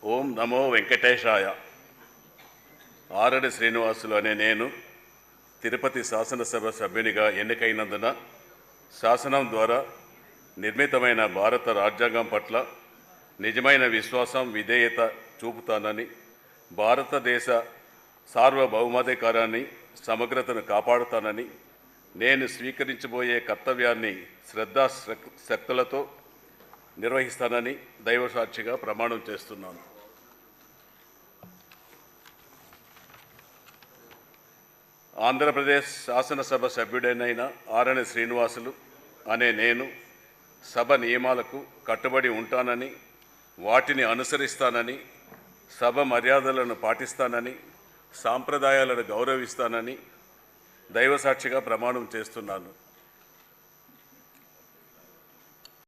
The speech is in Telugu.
ఓం నమో వెంకటేశాయ. ఆరణి శ్రీనివాసులు అనే నేను తిరుపతి శాసనసభ సభ్యునిగా ఎన్నికైనందున శాసనం ద్వారా నిర్మితమైన భారత రాజ్యాంగం పట్ల నిజమైన విశ్వాసం, విధేయత చూపుతానని, భారతదేశ సార్వభౌమాధికారాన్ని, సమగ్రతను కాపాడుతానని, నేను స్వీకరించబోయే కర్తవ్యాన్ని శ్రద్ధలతో నిర్వహిస్తానని దైవసాక్షిగా ప్రమాణం చేస్తున్నాను. ఆంధ్రప్రదేశ్ శాసనసభ సభ్యుడైన ఆరణి శ్రీనివాసులు అనే నేను సభ నియమాలకు కట్టుబడి ఉంటానని, వాటిని అనుసరిస్తానని, సభ మర్యాదలను పాటిస్తానని, సాంప్రదాయాలను గౌరవిస్తానని దైవసాక్షిగా ప్రమాణం చేస్తున్నాను.